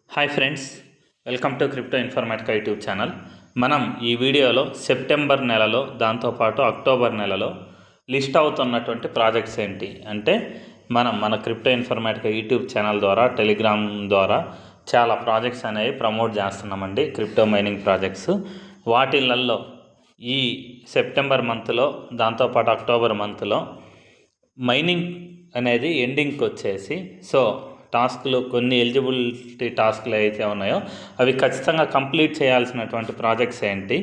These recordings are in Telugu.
Hi friends, welcome to crypto Informatica YouTube channel. మనం ఈ వీడియోలో సెప్టెంబర్ నెలలో దాంతోపాటు అక్టోబర్ నెలలో లిస్ట్ అవుతున్నటువంటి ప్రాజెక్ట్స్ ఏంటి అంటే మన క్రిప్టో ఇన్ఫర్మేటికా యూట్యూబ్ ఛానల్ ద్వారా టెలిగ్రామ్ ద్వారా చాలా ప్రాజెక్ట్స్ అనేవి ప్రమోట్ చేస్తున్నామండి. క్రిప్టో మైనింగ్ ప్రాజెక్ట్స్ వాటిలలో ఈ సెప్టెంబర్ మంత్లో దాంతోపాటు అక్టోబర్ మంత్లో మైనింగ్ అనేది ఎండింగ్కి వచ్చేసి టాస్క్లు కొన్ని ఎలిజిబిలిటీ టాస్క్లు అయితే ఉన్నాయో అవి ఖచ్చితంగా కంప్లీట్ చేయాల్సినటువంటి ప్రాజెక్ట్స్ ఏంటి,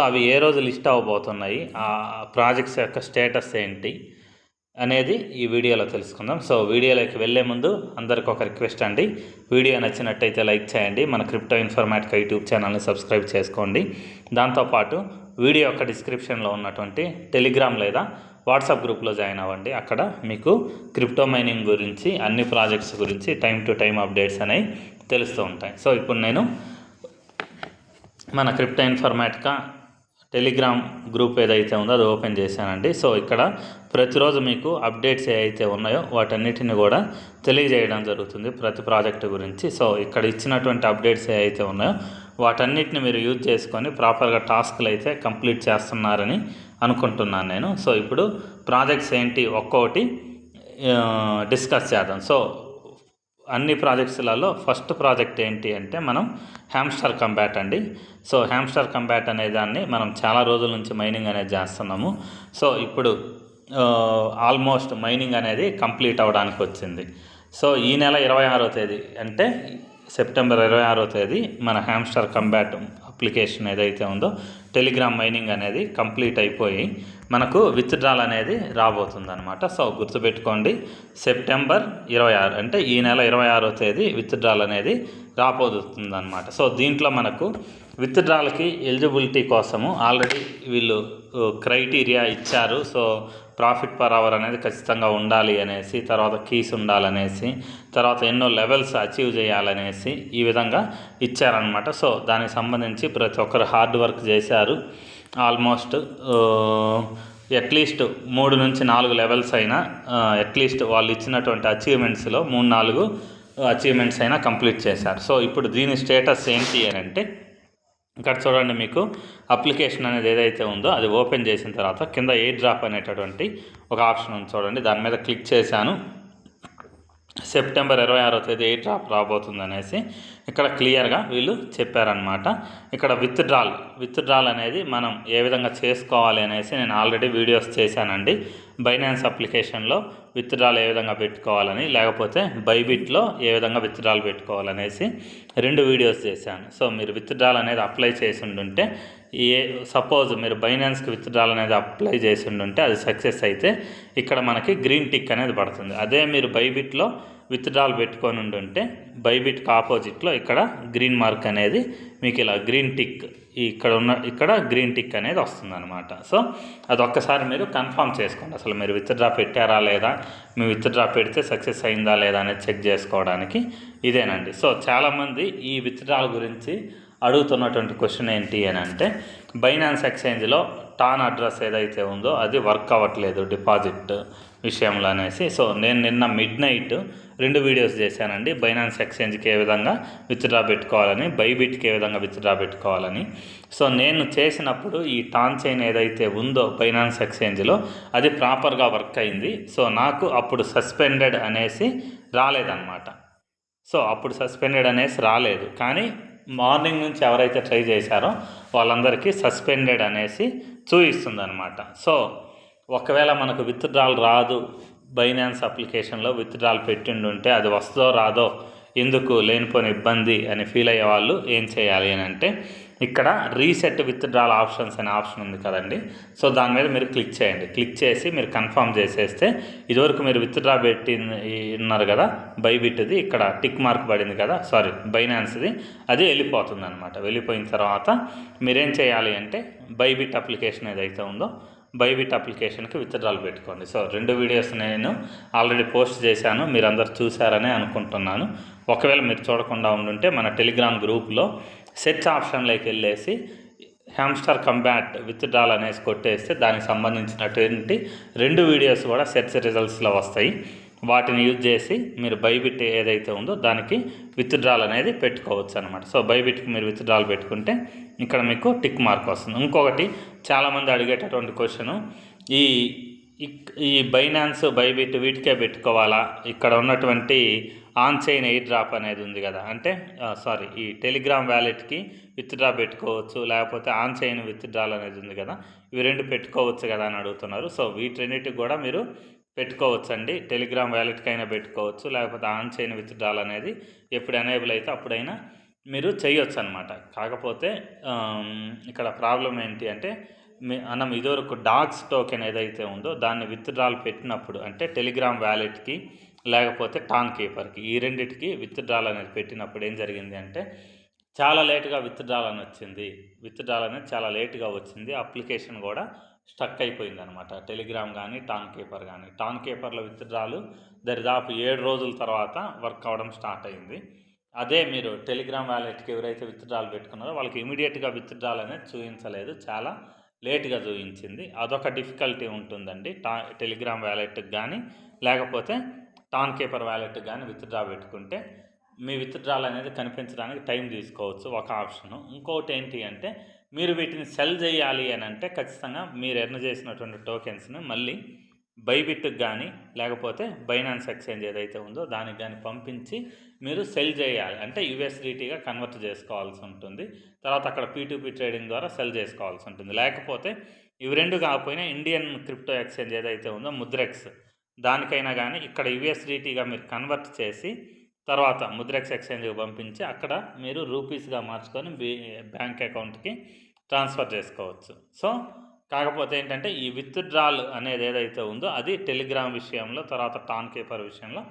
అవి ఏ రోజు లిస్ట్ అవ్వబోతున్నాయి, ఆ ప్రాజెక్ట్స్ యొక్క స్టేటస్ ఏంటి అనేది ఈ వీడియోలో తెలుసుకుందాం. వీడియోలోకి వెళ్ళే ముందు అందరికి ఒక రిక్వెస్ట్ అండి, వీడియో నచ్చినట్టయితే లైక్ చేయండి, మన క్రిప్టో ఇన్ఫర్మేటికా యూట్యూబ్ ఛానల్ని సబ్స్క్రైబ్ చేసుకోండి. దాంతోపాటు వీడియో యొక్క డిస్క్రిప్షన్లో ఉన్నటువంటి టెలిగ్రామ్ లేదా వాట్సాప్ గ్రూప్లో జాయిన్ అవ్వండి. అక్కడ మీకు క్రిప్టో మైనింగ్ గురించి అన్ని ప్రాజెక్ట్స్ గురించి టైం టు టైం అప్డేట్స్ అనేవి తెలుస్తూ ఉంటాయి. ఇప్పుడు నేను మన క్రిప్టో ఇన్ఫర్మేటికా టెలిగ్రామ్ గ్రూప్ ఏదైతే ఉందో అది ఓపెన్ చేశానండి. ఇక్కడ ప్రతిరోజు మీకు అప్డేట్స్ ఏవైతే ఉన్నాయో వాటన్నిటిని కూడా తెలియజేయడం జరుగుతుంది ప్రతి ప్రాజెక్టు గురించి. ఇక్కడ ఇచ్చినటువంటి అప్డేట్స్ ఏవైతే ఉన్నాయో వాటన్నిటిని మీరు యూజ్ చేసుకొని ప్రాపర్గా టాస్క్లు అయితే కంప్లీట్ చేస్తున్నారని అనుకుంటున్నాను నేను. ఇప్పుడు ప్రాజెక్ట్స్ ఏంటి ఒక్కొక్కటి డిస్కస్ చేద్దాం. అన్ని ప్రాజెక్ట్స్లలో ఫస్ట్ ప్రాజెక్ట్ ఏంటి అంటే మనం హ్యామ్స్టర్ కంబ్యాట్ అండి. హ్యామ్స్టర్ కంబ్యాట్ అనే దాన్ని మనం చాలా రోజుల నుంచి మైనింగ్ అనేది చేస్తున్నాము. ఇప్పుడు ఆల్మోస్ట్ మైనింగ్ అనేది కంప్లీట్ అవ్వడానికి వచ్చింది. ఈ నెల 26వ తేదీ అంటే సెప్టెంబర్ 26వ తేదీ మన హ్యామ్స్టర్ కంబ్యాట్ అప్లికేషన్ ఏదైతే ఉందో టెలిగ్రామ్ మైనింగ్ అనేది కంప్లీట్ అయిపోయి మనకు విత్డ్రాల్ అనేది రాబోతుందన్నమాట. గుర్తుపెట్టుకోండి, సెప్టెంబర్ 26 అంటే ఈ నెల 26వ తేదీ విత్డ్రాల్ అనేది రాబోతుందన్నమాట. దీంట్లో మనకు విత్డ్రాల్కి ఎలిజిబిలిటీ కోసము ఆల్రెడీ వీళ్ళు క్రైటీరియా ఇచ్చారు. ప్రాఫిట్ పర్ అవర్ అనేది ఖచ్చితంగా ఉండాలి అనేసి, తర్వాత కీస్ ఉండాలనేసి, తర్వాత ఎన్నో లెవెల్స్ అచీవ్ చేయాలనేసి ఈ విధంగా ఇచ్చారనమాట. దానికి సంబంధించి ప్రతి ఒక్కరు హార్డ్ వర్క్ చేశారు. ఆల్మోస్ట్ అట్లీస్ట్ 3 నుంచి 4 లెవెల్స్ అయినా అట్లీస్ట్ వాళ్ళు ఇచ్చినటువంటి అచీవ్మెంట్స్లో 3-4 అచీవ్మెంట్స్ అయినా కంప్లీట్ చేశారు. ఇప్పుడు దీని స్టేటస్ ఏంటి అని అంటే ఇక్కడ చూడండి, మీకు అప్లికేషన్ అనేది ఏదైతే ఉందో అది ఓపెన్ చేసిన తర్వాత కింద ఎయిర్ డ్రాప్ అనేటటువంటి ఒక ఆప్షన్ ఉంది చూడండి, దాని మీద క్లిక్ చేశాను. సెప్టెంబర్ 26వ తేదీ ఎయిర్ డ్రాప్ రాబోతుంది అనేసి ఇక్కడ క్లియర్గా వీళ్ళు చెప్పారనమాట. ఇక్కడ విత్డ్రాల్ అనేది మనం ఏ విధంగా చేసుకోవాలి అనేసి నేను ఆల్రెడీ వీడియోస్ చేశానండి. బైనాన్స్ అప్లికేషన్లో విత్డ్రాల్ ఏ విధంగా పెట్టుకోవాలని, లేకపోతే బైబిట్లో ఏ విధంగా విత్డ్రాల్ పెట్టుకోవాలనేసి 2 వీడియోస్ చేశాను. మీరు విత్డ్రాల్ అనేది అప్లై చేసి ఉండుంటే, సపోజ్ మీరు బైనాన్స్కి విత్డ్రాల్ అనేది అప్లై చేసి ఉండుంటే అది సక్సెస్ అయితే ఇక్కడ మనకి గ్రీన్ టిక్ అనేది పడుతుంది. అదే మీరు బైబిట్లో విత్డ్రాల్ పెట్టుకొని ఉండుంటే బైబిట్కి ఆపోజిట్లో ఇక్కడ గ్రీన్ మార్క్ అనేది మీకు ఇలా గ్రీన్ టిక్ ఇక్కడ గ్రీన్ టిక్ అనేది వస్తుందన్నమాట. అది ఒక్కసారి మీరు కన్ఫర్మ్ చేసుకోండి, అసలు మీరు విత్డ్రా పెట్టారా లేదా, మీ విత్డ్రా పెడితే సక్సెస్ అయిందా లేదా అనేది చెక్ చేసుకోవడానికి ఇదేనండి. చాలామంది ఈ విత్డ్రాల్ గురించి అడుగుతున్నటువంటి క్వశ్చన్ ఏంటి అని అంటే, బైనాన్స్ ఎక్స్చేంజ్లో టాన్ అడ్రస్ ఏదైతే ఉందో అది వర్క్ అవ్వట్లేదు డిపాజిట్ విషయంలో అనేసి. నేను నిన్న మిడ్నైట్ 2 వీడియోస్ చేశానండి. బైనాన్స్ ఎక్స్చేంజ్కి ఏ విధంగా విత్డ్రా పెట్టుకోవాలని, బైబిట్కి ఏ విధంగా విత్డ్రా పెట్టుకోవాలని. నేను చేసినప్పుడు ఈ టాన్ చైన్ ఏదైతే ఉందో బైనాన్స్ ఎక్స్చేంజ్లో అది ప్రాపర్గా వర్క్ అయింది. నాకు అప్పుడు సస్పెండెడ్ అనేసి రాలేదన్నమాట. అప్పుడు సస్పెండెడ్ అనేసి రాలేదు, కానీ మార్నింగ్ నుంచి ఎవరైతే ట్రై చేశారో వాళ్ళందరికీ సస్పెండెడ్ అనేసి చూపిస్తుందన్నమాట. ఒకవేళ మనకు విత్డ్రాల్ రాదు, బైనాన్స్ అప్లికేషన్లో విత్డ్రాల్ పెట్టిండుంటే అది వస్తుందో రాదో, ఎందుకు లేనిపోని ఇబ్బంది అని ఫీల్ అయ్యే వాళ్ళు ఏం చేయాలి అని అంటే, ఇక్కడ రీసెట్ విత్డ్రాల్ ఆప్షన్స్ అనే ఆప్షన్ ఉంది కదండి. దాని మీద మీరు క్లిక్ చేయండి. క్లిక్ చేసి మీరు కన్ఫర్మ్ చేసేస్తే ఇదివరకు మీరు విత్డ్రా ఉన్నారు కదా బైబిట్ది, ఇక్కడ టిక్ మార్క్ పడింది కదా, బైనాన్స్ది, అది వెళ్ళిపోతుంది అనమాట. వెళ్ళిపోయిన తర్వాత మీరేం చేయాలి అంటే బైబిట్ అప్లికేషన్ ఏదైతే ఉందో బైబిట్ అప్లికేషన్కి విత్డ్రాల్ పెట్టుకోండి. 2 వీడియోస్ నేను ఆల్రెడీ పోస్ట్ చేశాను, మీరు అందరు చూశారనే అనుకుంటున్నాను. ఒకవేళ మీరు చూడకుండా ఉండుంటే మన టెలిగ్రామ్ గ్రూప్లో సెర్చ్ ఆప్షన్లోకి వెళ్ళేసి హ్యామ్స్టర్ కంబ్యాట్ విత్డ్రాల్ అనేసి కొట్టేస్తే దానికి సంబంధించినటువంటి 2 వీడియోస్ కూడా సెర్చ్ రిజల్ట్స్లో వస్తాయి. వాటిని యూజ్ చేసి మీరు బైబిట్ ఏదైతే ఉందో దానికి విత్డ్రాల్ అనేది పెట్టుకోవచ్చు అనమాట. సో బైబిట్కి మీరు విత్డ్రాల్ పెట్టుకుంటే ఇక్కడ మీకు టిక్ మార్క్ వస్తుంది. ఇంకొకటి చాలామంది అడిగేటటువంటి క్వశ్చను, ఈ ఈ బైనాన్స్ బైబిట్ వీటికే పెట్టుకోవాలా, ఇక్కడ ఉన్నటువంటి ఆన్ చైన్ ఎయిర్ డ్రాప్ అనేది ఉంది కదా, అంటే ఈ టెలిగ్రామ్ వ్యాలెట్కి విత్డ్రా పెట్టుకోవచ్చు, లేకపోతే ఆన్ చైన్ విత్డ్రాల్ అనేది ఉంది కదా, ఇవి రెండు పెట్టుకోవచ్చు కదా అని అడుగుతున్నారు. సో వీటన్నిటికి కూడా మీరు పెట్టుకోవచ్చండి. టెలిగ్రామ్ వ్యాలెట్కి అయినా పెట్టుకోవచ్చు, లేకపోతే ఆన్ చైన్ విత్డ్రాల్ అనేది ఎప్పుడు ఎనేబుల్ అయితే అప్పుడైనా మీరు చేయొచ్చు అనమాట. కాకపోతే ఇక్కడ ప్రాబ్లం ఏంటి అంటే, మనం ఇదివరకు డాగ్స్ టోకెన్ ఏదైతే ఉందో దాన్ని విత్డ్రాల్ పెట్టినప్పుడు, అంటే టెలిగ్రామ్ వ్యాలెట్కి లేకపోతే టాన్ కీపర్కి ఈ రెండింటికి విత్డ్రాల్ అనేది పెట్టినప్పుడు ఏం జరిగింది అంటే, చాలా లేటుగా విత్డ్రాల్ అని వచ్చింది. విత్డ్రాల్ అనేది చాలా లేటుగా వచ్చింది. అప్లికేషన్ కూడా స్టక్ అయిపోయింది అనమాట. టెలిగ్రామ్ కానీ టాన్ కీపర్ కానీ. టాన్ కీపర్లో విత్డ్రాలు దరిదాపు 7 రోజుల తర్వాత వర్క్ అవ్వడం స్టార్ట్ అయింది. అదే మీరు టెలిగ్రామ్ వ్యాలెట్కి ఎవరైతే విత్డ్రాల్ పెట్టుకున్నారో వాళ్ళకి ఇమీడియట్గా విత్డ్రాల్ అనేది చూపించలేదు, చాలా లేట్గా చూపించింది. అదొక డిఫికల్టీ ఉంటుందండి. టెలిగ్రామ్ వ్యాలెట్కి కానీ లేకపోతే టాన్ కీపర్ వ్యాలెట్కి కానీ విత్డ్రా పెట్టుకుంటే మీ విత్డ్రాల్ అనేది కనిపించడానికి టైం తీసుకోవచ్చు, ఒక ఆప్షను. ఇంకొకటి ఏంటి అంటే, మీరు వీటిని సెల్ చేయాలి అని అంటే ఖచ్చితంగా మీరు ఎర్న్ చేసినటువంటి టోకెన్స్ని మళ్ళీ బైబిట్కి కానీ లేకపోతే బైనాన్స్ ఎక్స్చేంజ్ ఏదైతే ఉందో దానికి కానీ పంపించి మీరు సెల్ చేయాలి. అంటే యూఎస్డిటీగా కన్వర్ట్ చేసుకోవాల్సి ఉంటుంది. తర్వాత అక్కడ P2P ట్రేడింగ్ ద్వారా సెల్ చేసుకోవాల్సి ఉంటుంది. లేకపోతే ఇవి రెండు కాకపోయినా ఇండియన్ క్రిప్టో ఎక్స్చేంజ్ ఏదైతే ఉందో ముద్రెక్స్, దానికైనా కానీ ఇక్కడ యూఎస్డిటీగా మీరు కన్వర్ట్ చేసి తర్వాత ముద్రెక్స్ ఎక్స్చేంజ్కి పంపించి అక్కడ మీరు రూపీస్గా మార్చుకొని బ్యాంక్ అకౌంట్కి ట్రాన్స్ఫర్ చేసుకోవచ్చు. సో కాకపోతే ఏంటంటే ఈ విత్డ్రాల్ అనేది ఏదైతే ఉందో అది టెలిగ్రామ్ విషయంలో, తర్వాత టాన్ కీపర్ విషయంలో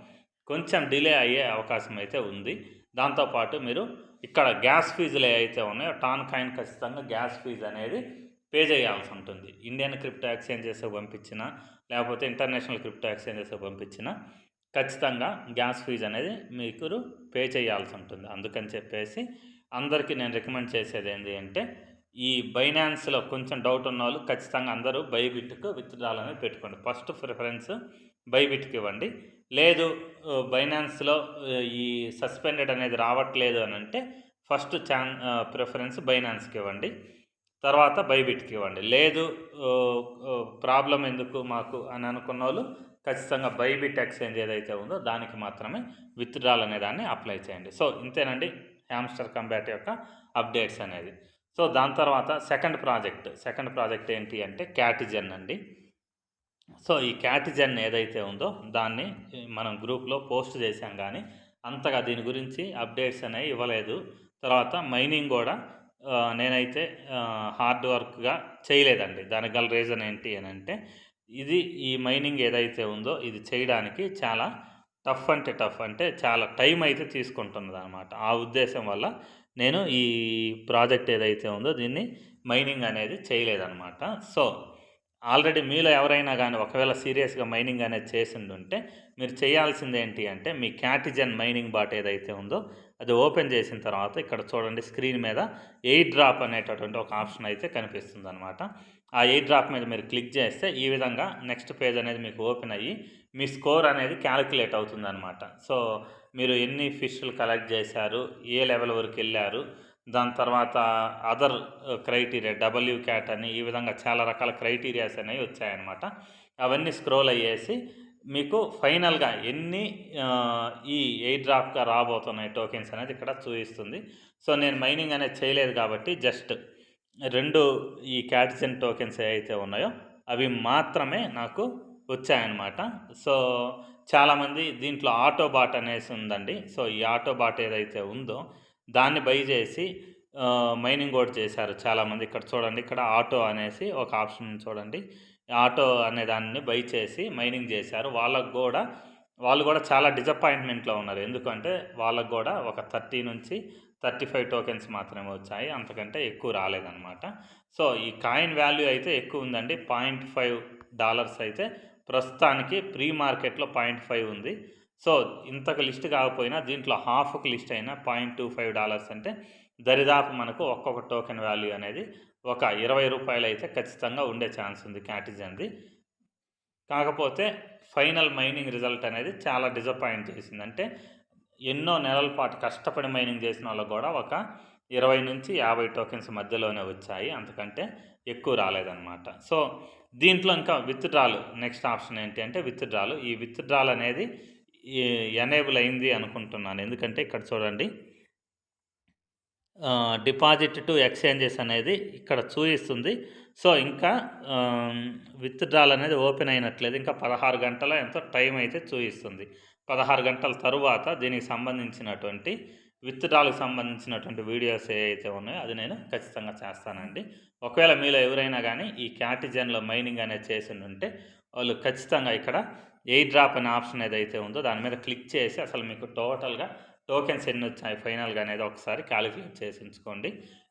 కొంచెం డిలే అయ్యే అవకాశం అయితే ఉంది. దాంతోపాటు మీరు ఇక్కడ గ్యాస్ ఫీజులు ఏవైతే ఉన్నాయో టాన్ కాయిన్ ఖచ్చితంగా గ్యాస్ ఫీజు అనేది పే చేయాల్సి ఉంటుంది. ఇండియన్ క్రిప్టో ఎక్స్చేంజెస్ పంపించిన లేకపోతే ఇంటర్నేషనల్ క్రిప్టో ఎక్స్చేంజెస్ పంపించిన ఖచ్చితంగా గ్యాస్ ఫీజు అనేది మీకు పే చేయాల్సి ఉంటుంది. అందుకని చెప్పేసి అందరికీ నేను రికమెండ్ చేసేది ఏంటి అంటే, ఈ బైనాన్స్లో కొంచెం డౌట్ ఉన్న వాళ్ళు ఖచ్చితంగా అందరూ బైబిట్కు విత్డ్రాల్ అనేది పెట్టుకోండి. ఫస్ట్ ప్రిఫరెన్స్ బైబిట్కి ఇవ్వండి. లేదు బైనాన్స్లో ఈ సస్పెండెడ్ అనేది రావట్లేదు అని అంటే ఫస్ట్ ప్రిఫరెన్స్ బైనాన్స్కి ఇవ్వండి, తర్వాత బైబిట్కి ఇవ్వండి. లేదు ప్రాబ్లం ఎందుకు మాకు అని అనుకున్న వాళ్ళు ఖచ్చితంగా బైబిట్ ఎక్స్చేంజ్ ఏదైతే ఉందో దానికి మాత్రమే విత్డ్రాల్ అనే దాన్ని అప్లై చేయండి. సో ఇంతేనండి హ్యామ్స్టర్ కంబ్యాట్ యొక్క అప్డేట్స్ అనేది. సో దాని తర్వాత సెకండ్ ప్రాజెక్ట్ ఏంటి అంటే క్యాటిజన్ అండి. సో ఈ క్యాటిజన్ ఏదైతే ఉందో దాన్ని మనం గ్రూప్లో పోస్ట్ చేశాం, కానీ అంతగా దీని గురించి అప్డేట్స్ అనేవి ఇవ్వలేదు. తర్వాత మైనింగ్ కూడా నేనైతే హార్డ్ వర్క్గా చేయలేదండి. దానికి గల రీజన్ ఏంటి అని అంటే, ఈ మైనింగ్ ఏదైతే ఉందో ఇది చేయడానికి చాలా టఫ్ అంటే చాలా టైం అయితే తీసుకుంటున్నది అనమాట. ఆ ఉద్దేశం వల్ల నేను ఈ ప్రాజెక్ట్ ఏదైతే ఉందో దీన్ని మైనింగ్ అనేది చేయలేదన్నమాట. సో ఆల్రెడీ మీలో ఎవరైనా కానీ ఒకవేళ సీరియస్గా మైనింగ్ అనేది చేసిండుంటే మీరు చేయాల్సింది ఏంటి అంటే, మీ క్యాటిజన్ మైనింగ్ బాట్ ఏదైతే ఉందో అది ఓపెన్ చేసిన తర్వాత ఇక్కడ చూడండి స్క్రీన్ మీద ఎయిర్ డ్రాప్ అనేటటువంటి ఒక ఆప్షన్ అయితే కనిపిస్తుంది అనమాట. ఆ ఎయిర్ డ్రాప్ మీద మీరు క్లిక్ చేస్తే ఈ విధంగా నెక్స్ట్ పేజ్ అనేది మీకు ఓపెన్ అయ్యి మీ స్కోర్ అనేది క్యాలిక్యులేట్ అవుతుంది అనమాట. సో మీరు ఎన్ని ఫిష్లు కలెక్ట్ చేశారు, ఏ లెవెల్ వరకు వెళ్ళారు, దాని తర్వాత అదర్ క్రైటీరియా WCAT అని ఈ విధంగా చాలా రకాల క్రైటీరియాస్ అనేవి వచ్చాయన్నమాట. అవన్నీ స్క్రోల్ అయ్యేసి మీకు ఫైనల్గా ఎన్ని ఈ ఎయిర్ డ్రాప్గా రాబోతున్నాయి టోకెన్స్ అనేది ఇక్కడ చూపిస్తుంది. సో నేను మైనింగ్ అనేది చేయలేదు కాబట్టి జస్ట్ 2 ఈ క్యాటిజన్ టోకెన్స్ ఏవైతే ఉన్నాయో అవి మాత్రమే నాకు వచ్చాయన్నమాట. సో చాలామంది దీంట్లో ఆటో బాట్ అనేసి ఉందండి. సో ఈ ఆటో బాట్ ఏదైతే ఉందో దాన్ని బై చేసి మైనింగ్ కూడా చేశారు చాలామంది. ఇక్కడ చూడండి, ఇక్కడ ఆటో అనేసి ఒక ఆప్షన్ చూడండి, ఆటో అనే దాన్ని బై చేసి మైనింగ్ చేశారు. వాళ్ళు కూడా చాలా డిసప్పాయింట్మెంట్లో ఉన్నారు. ఎందుకంటే వాళ్ళకు కూడా ఒక 30 నుంచి 35 టోకెన్స్ మాత్రమే వచ్చాయి, అంతకంటే ఎక్కువ రాలేదన్నమాట. సో ఈ కాయిన్ వాల్యూ అయితే ఎక్కువ ఉందండి. $0.5 అయితే ప్రస్తుతానికి ప్రీ మార్కెట్లో 0.5 ఉంది. సో ఇంతకు లిస్ట్ కాకపోయినా దీంట్లో హాఫ్కి లిస్ట్ అయినా $0.25 అంటే దరిదాపు మనకు ఒక్కొక్క టోకెన్ వాల్యూ అనేది ఒక ₹20 అయితే ఖచ్చితంగా ఉండే ఛాన్స్ ఉంది క్యాటిజన్ది. కాకపోతే ఫైనల్ మైనింగ్ రిజల్ట్ అనేది చాలా డిసప్పాయింట్ చేసింది. అంటే ఎన్నో నెలల పాటు కష్టపడి మైనింగ్ చేసిన వాళ్ళకు కూడా ఒక 20-50 టోకెన్స్ మధ్యలోనే వచ్చాయి, అంతకంటే ఎక్కువ రాలేదన్నమాట. సో దీంట్లో ఇంకా విత్‌డ్రాల్ నెక్స్ట్ ఆప్షన్ ఏంటి అంటే విత్‌డ్రాల్. ఈ విత్‌డ్రాల్ అనేది ఎనేబుల్ అయింది అనుకుంటున్నాను. ఎందుకంటే ఇక్కడ చూడండి, డిపాజిట్ టు ఎక్స్చేంజెస్ అనేది ఇక్కడ చూపిస్తుంది. సో ఇంకా విత్‌డ్రాల్ అనేది ఓపెన్ అయినట్లేదు. ఇంకా 16 గంటల ఎంతో టైం అయితే చూపిస్తుంది. 16 గంటల తరువాత దీనికి సంబంధించినటువంటి విత్‌డ్రాల్‌కి సంబంధించినటువంటి వీడియోస్ ఏవైతే ఉన్నాయో అది నేను ఖచ్చితంగా చేస్తానండి. ఒకవేళ మీలో ఎవరైనా కానీ ఈ క్యాటిజన్‌లో మైనింగ్ అనేది చేసిండుంటే వాళ్ళు ఖచ్చితంగా ఇక్కడ ఎయిర్ డ్రాప్ అనే ఆప్షన్ ఏదైతే ఉందో దాని మీద క్లిక్ చేసి అసలు మీకు టోటల్‌గా టోకెన్స్ ఎన్ని వచ్చాయి ఫైనల్గా అనేది ఒకసారి క్యాలిక్యులేట్ చేసి ఉంచుకోండి.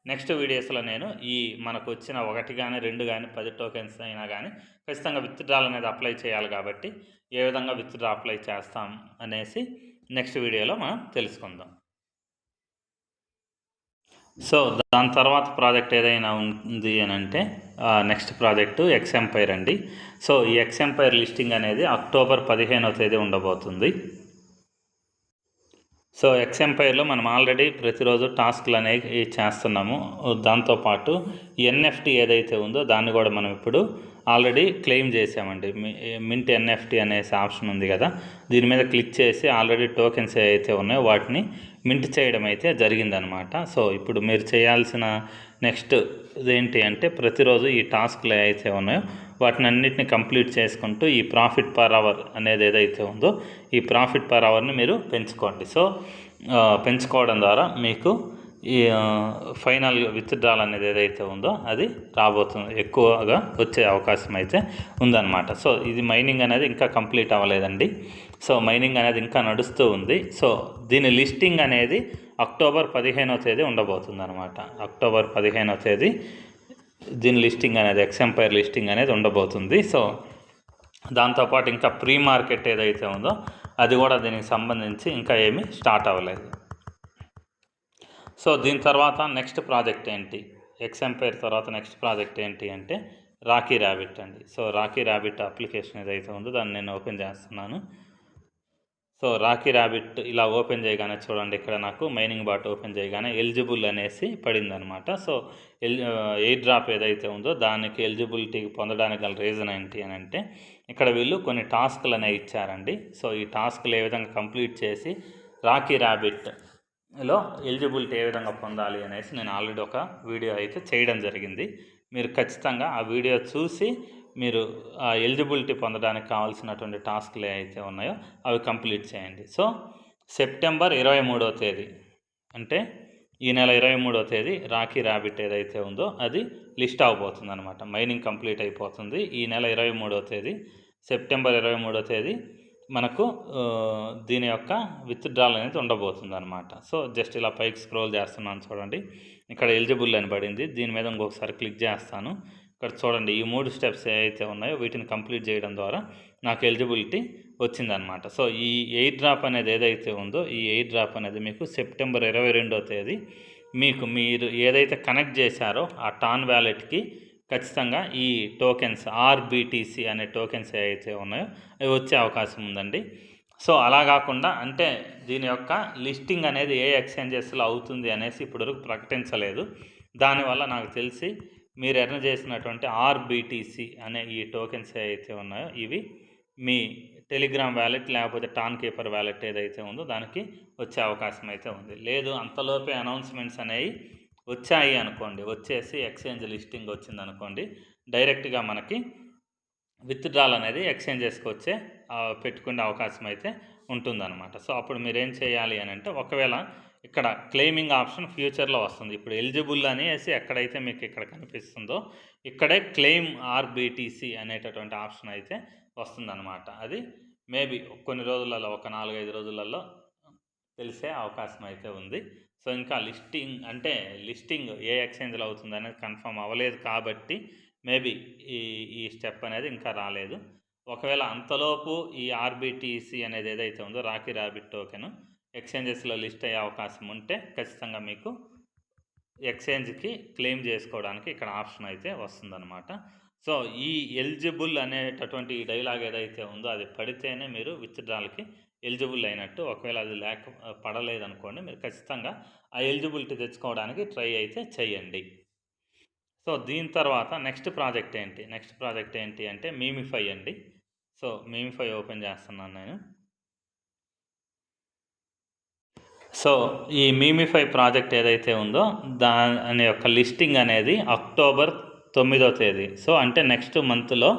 నెక్స్ట్ వీడియోస్లో నేను ఈ మనకు వచ్చిన 1 కానీ 2 కానీ 10 టోకెన్స్ అయినా కానీ ఖచ్చితంగా విత్‌డ్రాల్ అనేది అప్లై చేయాలి కాబట్టి ఏ విధంగా విత్‌డ్రా అప్లై చేస్తాం అనేసి నెక్స్ట్ వీడియోలో మనం తెలుసుకుందాం. సో దాని తర్వాత ప్రాజెక్ట్ ఏదైనా ఉంది అని అంటే నెక్స్ట్ ప్రాజెక్టు ఎక్స్ఎంపైర్ అండి. సో ఈ ఎక్స్ఎంపైర్ లిస్టింగ్ అనేది అక్టోబర్ 15వ తేదీ ఉండబోతుంది. సో ఎక్స్ఎంపైర్లో మనం ఆల్రెడీ ప్రతిరోజు టాస్క్లు అనేవి చేస్తున్నాము. దాంతోపాటు ఎన్ఎఫ్టీ ఏదైతే ఉందో దాన్ని కూడా మనం ఇప్పుడు ఆల్రెడీ క్లెయిమ్ చేసామండి. మింట్ ఎన్ఎఫ్టీ అనేసి ఆప్షన్ ఉంది కదా, దీని మీద క్లిక్ చేసి ఆల్రెడీ టోకెన్స్ ఏవైతే ఉన్నాయో వాటిని మింట్ చేయడం అయితే జరిగిందనమాట. సో ఇప్పుడు మీరు చేయాల్సిన నెక్స్ట్ ఏంటి అంటే ప్రతిరోజు ఈ టాస్క్లు ఏవైతే ఉన్నాయో వాటిని అన్నిటిని కంప్లీట్ చేసుకుంటూ ఈ ప్రాఫిట్ పర్ అవర్ అనేది ఏదైతే ఉందో ఈ ప్రాఫిట్ పర్ అవర్ని మీరు పెంచుకోండి. సో పెంచుకోవడం ద్వారా మీకు ఈ ఫైనల్ విత్‌డ్రాల్ అనేది ఏదైతే ఉందో అది రాబోతుంది, ఎక్కువగా వచ్చే అవకాశం అయితే ఉందన్నమాట. సో ఇది మైనింగ్ అనేది ఇంకా కంప్లీట్ అవ్వలేదండి. సో మైనింగ్ అనేది ఇంకా నడుస్తూ ఉంది. సో దీని లిస్టింగ్ అనేది అక్టోబర్ 15వ తేదీ ఉండబోతుంది అనమాట. అక్టోబర్ 15వ తేదీ దీని లిస్టింగ్ అనేది ఎక్స్ఎంపైర్ లిస్టింగ్ అనేది ఉండబోతుంది. సో దాంతోపాటు ఇంకా ప్రీ మార్కెట్ ఏదైతే ఉందో అది కూడా దీనికి సంబంధించి ఇంకా ఏమీ స్టార్ట్ అవ్వలేదు. సో దీని తర్వాత నెక్స్ట్ ప్రాజెక్ట్ ఏంటి, ఎక్స్ఎంపైర్ తర్వాత నెక్స్ట్ ప్రాజెక్ట్ ఏంటి అంటే రాకీ ర్యాబిట్ అండి. సో రాకీ ర్యాబిట్ అప్లికేషన్ ఏదైతే ఉందో దాన్ని నేను ఓపెన్ చేస్తున్నాను. సో రాకీ ర్యాబిట్ ఇలా ఓపెన్ చేయగానే చూడండి, ఇక్కడ నాకు మైనింగ్ బాట్ ఓపెన్ చేయగానే ఎలిజిబుల్ అనేసి పడిందనమాట. సో ఎయిర్ డ్రాప్ ఏదైతే ఉందో దానికి ఎలిజిబిలిటీ పొందడానికి గల రీజన్ ఏంటి అని అంటే ఇక్కడ వీళ్ళు కొన్ని టాస్క్లు అనేవి ఇచ్చారండి. సో ఈ టాస్క్లు ఏ విధంగా కంప్లీట్ చేసి రాకీ ర్యాబిట్లో ఎలిజిబిలిటీ ఏ విధంగా పొందాలి అనేసి నేను ఆల్రెడీ ఒక వీడియో అయితే చేయడం జరిగింది. మీరు ఖచ్చితంగా ఆ వీడియో చూసి మీరు ఎలిజిబిలిటీ పొందడానికి కావాల్సినటువంటి టాస్క్లు ఏవైతే ఉన్నాయో అవి కంప్లీట్ చేయండి. సో సెప్టెంబర్ 23వ తేదీ అంటే ఈ నెల 23వ తేదీ రాకీ ర్యాబిట్ ఏదైతే ఉందో అది లిస్ట్ అవబోతుంది అనమాట. మైనింగ్ కంప్లీట్ అయిపోతుంది ఈ నెల 23వ తేదీ. సెప్టెంబర్ 23వ తేదీ మనకు దీని యొక్క విత్‌డ్రాల్ అనేది ఉండబోతుంది అనమాట. సో జస్ట్ ఇలా పైకి స్క్రోల్ చేస్తున్నాను చూడండి, ఇక్కడ ఎలిజిబుల్ అని పడింది. దీని మీద ఇంకొకసారి క్లిక్ చేస్తాను. ఇక్కడ చూడండి ఈ 3 స్టెప్స్ ఏవైతే ఉన్నాయో వీటిని కంప్లీట్ చేయడం ద్వారా నాకు ఎలిజిబిలిటీ వచ్చిందనమాట. సో ఈ ఎయిర్ డ్రాప్ అనేది ఏదైతే ఉందో ఈ ఎయిర్ డ్రాప్ అనేది మీకు సెప్టెంబర్ 22వ తేదీ మీరు ఏదైతే కనెక్ట్ చేశారో ఆ టాన్ వ్యాలెట్కి ఖచ్చితంగా ఈ టోకెన్స్ ఆర్బిటిసి అనే టోకెన్స్ ఏవైతే ఉన్నాయో అవి వచ్చే అవకాశం ఉందండి. సో అలా కాకుండా అంటే దీని యొక్క లిస్టింగ్ అనేది ఏ ఎక్స్చేంజెస్లో అవుతుంది అనేసి ఇప్పటివరకు ప్రకటించలేదు. దానివల్ల నాకు తెలిసి మీరు ఎర్న్ చేసినటువంటి ఆర్బిటిసి అనే ఈ టోకెన్స్ ఏవైతే ఉన్నాయో ఇవి మీ టెలిగ్రామ్ వ్యాలెట్ లేకపోతే టాన్ కీపర్ వ్యాలెట్ ఏదైతే ఉందో దానికి వచ్చే అవకాశం అయితే ఉంది. లేదు అంతలోపే అనౌన్స్మెంట్స్ అనేవి వచ్చాయి అనుకోండి, వచ్చేసి ఎక్స్చేంజ్ లిస్టింగ్ వచ్చింది అనుకోండి, డైరెక్ట్గా మనకి విత్‌డ్రాల్ అనేది ఎక్స్చేంజెస్కి వచ్చే పెట్టుకునే అవకాశం అయితే ఉంటుందన్నమాట. సో అప్పుడు మీరు ఏం చేయాలి అని అంటే ఒకవేళ ఇక్కడ క్లెయిమింగ్ ఆప్షన్ ఫ్యూచర్లో వస్తుంది. ఇప్పుడు ఎలిజిబుల్ అనేసి ఎక్కడైతే మీకు ఇక్కడ కనిపిస్తుందో ఇక్కడే క్లెయిమ్ ఆర్బిటిసి అనేటటువంటి ఆప్షన్ అయితే వస్తుందన్నమాట. అది మేబీ కొన్ని రోజులలో ఒక 4-5 రోజులలో తెలిసే అవకాశం అయితే ఉంది. సో ఇంకా లిస్టింగ్ ఏ ఎక్స్చేంజ్లో అవుతుంది అనేది కన్ఫర్మ్ అవ్వలేదు కాబట్టి మేబీ ఈ స్టెప్ అనేది ఇంకా రాలేదు. ఒకవేళ అంతలోపు ఈ ఆర్బిటిసి అనేది ఏదైతే ఉందో రాకీ ర్యాబిట్ టోకెన్ ఎక్స్చేంజెస్లో లిస్ట్ అయ్యే అవకాశం ఉంటే ఖచ్చితంగా మీకు ఎక్స్చేంజ్కి క్లెయిమ్ చేసుకోవడానికి ఇక్కడ ఆప్షన్ అయితే వస్తుందన్నమాట. సో ఈ ఎలిజిబుల్ అనేటటువంటి ఈ డైలాగ్ ఏదైతే ఉందో అది పడితేనే మీరు విత్డ్రాల్కి ఎలిజిబుల్ అయినట్టు. ఒకవేళ అది పడలేదనుకోండి, మీరు ఖచ్చితంగా ఆ ఎలిజిబిలిటీ తెచ్చుకోవడానికి ట్రై అయితే చేయండి. సో దీని తర్వాత నెక్స్ట్ ప్రాజెక్ట్ ఏంటి అంటే మీమిఫై అండి. సో మీమిఫై ఓపెన్ చేస్తున్నాను నేను. సో ఈ మీమిఫై ప్రాజెక్ట్ ఏదైతే ఉందో దాని యొక్క లిస్టింగ్ అనేది అక్టోబర్ 9వ తేదీ, సో అంటే నెక్స్ట్ మంత్లో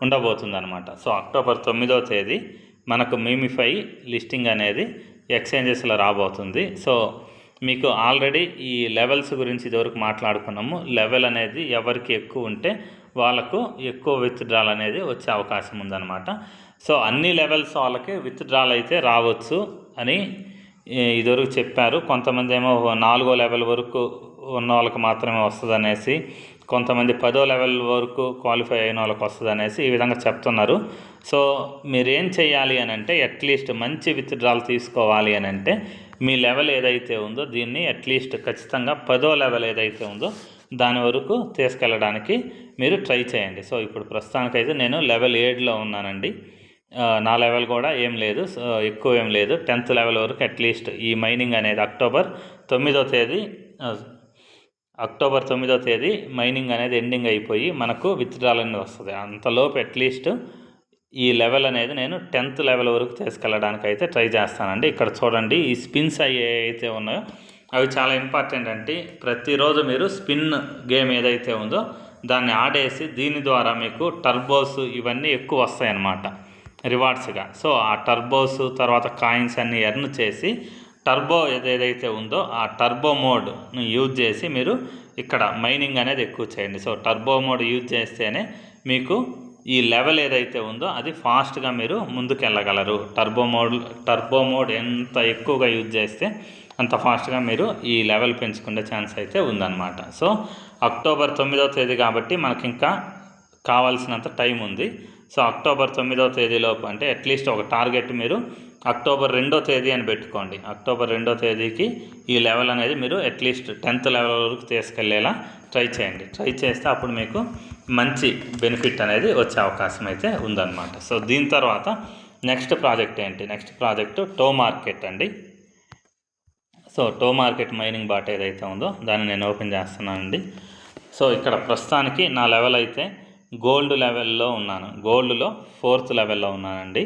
ఉండబోతుంది అనమాట. సో అక్టోబర్ 9వ తేదీ మనకు మీమిఫై లిస్టింగ్ అనేది ఎక్స్చేంజెస్లో రాబోతుంది. సో మీకు ఆల్రెడీ ఈ లెవెల్స్ గురించి ఇదివరకు మాట్లాడుకున్నాము. లెవెల్ అనేది ఎవరికి ఎక్కువ ఉంటే వాళ్ళకు ఎక్కువ విత్డ్రాల్ అనేది వచ్చే అవకాశం ఉందన్నమాట. సో అన్ని లెవెల్స్ వాళ్ళకి విత్డ్రాల్ అయితే రావచ్చు అని ఇదివరకు చెప్పారు. కొంతమంది ఏమో 4వ లెవెల్ వరకు ఉన్న వాళ్ళకి మాత్రమే వస్తుంది అనేసి, కొంతమంది 10వ లెవెల్ వరకు క్వాలిఫై అయిన వాళ్ళకి వస్తుంది అనేసి ఈ విధంగా చెప్తున్నారు. సో మీరేం చేయాలి అని అంటే, అట్లీస్ట్ మంచి విత్డ్రాల్ తీసుకోవాలి అని అంటే మీ లెవెల్ ఏదైతే ఉందో దీన్ని అట్లీస్ట్ ఖచ్చితంగా 10వ లెవెల్ ఏదైతే ఉందో దాని వరకు తీసుకెళ్ళడానికి మీరు ట్రై చేయండి. సో ఇప్పుడు ప్రస్తుతానికైతే నేను లెవెల్ 7లో ఉన్నానండి. నా లెవెల్ కూడా ఏం లేదు, ఎక్కువ ఏం లేదు. 10th లెవెల్ వరకు అట్లీస్ట్ ఈ మైనింగ్ అనేది అక్టోబర్ 9వ తేదీ మైనింగ్ అనేది ఎండింగ్ అయిపోయి మనకు విత్డ్రాల్ అనేది వస్తుంది. అంతలోపు అట్లీస్ట్ ఈ లెవెల్ అనేది నేను 10th లెవెల్ వరకు తీసుకెళ్ళడానికి అయితే ట్రై చేస్తానండి. ఇక్కడ చూడండి, ఈ స్పిన్స్ అయితే ఉన్నాయో అవి చాలా ఇంపార్టెంట్ అండి. ప్రతిరోజు మీరు స్పిన్ గేమ్ ఏదైతే ఉందో దాన్ని ఆడేసి దీని ద్వారా మీకు టర్బోస్ ఇవన్నీ ఎక్కువ వస్తాయన్నమాట రివార్డ్స్గా. సో ఆ టర్బోస్ తర్వాత కాయిన్స్ అన్నీ ఎర్న్ చేసి టర్బో ఏదైతే ఉందో ఆ టర్బో మోడ్ను యూజ్ చేసి మీరు ఇక్కడ మైనింగ్ అనేది ఎక్కువ చేయండి. సో టర్బో మోడ్ యూజ్ చేస్తేనే మీకు ఈ లెవెల్ ఏదైతే ఉందో అది ఫాస్ట్గా మీరు ముందుకెళ్ళగలరు. టర్బో మోడ్ ఎంత ఎక్కువగా యూజ్ చేస్తే అంత ఫాస్ట్గా మీరు ఈ లెవెల్ పెంచుకునే ఛాన్స్ అయితే ఉందన్నమాట. సో అక్టోబర్ 9వ తేదీ కాబట్టి మనకి ఇంకా కావాల్సినంత టైం ఉంది. సో అక్టోబర్ 9వ తేదీలోపు అంటే అట్లీస్ట్ ఒక టార్గెట్ మీరు అక్టోబర్ 2వ తేదీ అని పెట్టుకోండి. అక్టోబర్ 2వ తేదీకి ఈ లెవెల్ అనేది మీరు అట్లీస్ట్ 10th లెవెల్ వరకు తీసుకెళ్లేలా ట్రై చేయండి. ట్రై చేస్తే అప్పుడు మీకు మంచి బెనిఫిట్ అనేది వచ్చే అవకాశం అయితే ఉందన్నమాట. సో దీని తర్వాత నెక్స్ట్ ప్రాజెక్ట్ టో మార్కెట్ అండి. So to market mining bot ఏదైతే ఉందో దాన్ని నేను ఓపెన్ చేస్తున్నానండి. సో ఇక్కడ ప్రస్తుతానికి నా లెవెల్ అయితే గోల్డ్ లెవెల్లో ఉన్నాను. గోల్డ్లో 4th లెవెల్లో ఉన్నానండి.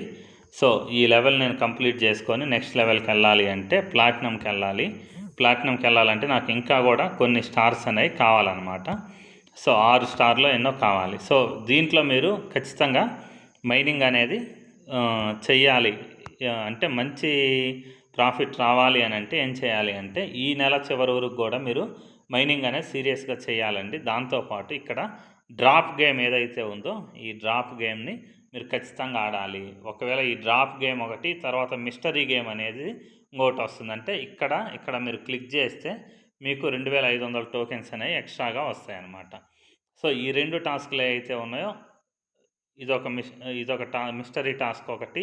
సో ఈ లెవెల్ నేను కంప్లీట్ చేసుకొని నెక్స్ట్ లెవెల్కి వెళ్ళాలి అంటే ప్లాటినంకి వెళ్ళాలంటే నాకు ఇంకా కూడా కొన్ని స్టార్స్ అనేవి కావాలన్నమాట. సో 6 స్టార్లో ఎన్నో కావాలి. సో దీంట్లో మీరు ఖచ్చితంగా మైనింగ్ అనేది చెయ్యాలి. అంటే మంచి ప్రాఫిట్ రావాలి అని అంటే ఏం చేయాలి అంటే ఈ నెల చివరి వరకు కూడా మీరు మైనింగ్ అనేది సీరియస్గా చేయాలండి. దాంతోపాటు ఇక్కడ డ్రాప్ గేమ్ ఏదైతే ఉందో ఈ డ్రాప్ గేమ్ని మీరు ఖచ్చితంగా ఆడాలి. ఒకవేళ ఈ డ్రాప్ గేమ్ ఒకటి, తర్వాత మిస్టరీ గేమ్ అనేది ఇంకోటి వస్తుందంటే ఇక్కడ మీరు క్లిక్ చేస్తే మీకు 2500 టోకెన్స్ అనేవి ఎక్స్ట్రాగా వస్తాయన్నమాట. సో ఈ 2 టాస్క్లు ఏవైతే ఉన్నాయో ఇదొక మిస్టరీ టాస్క్ ఒకటి,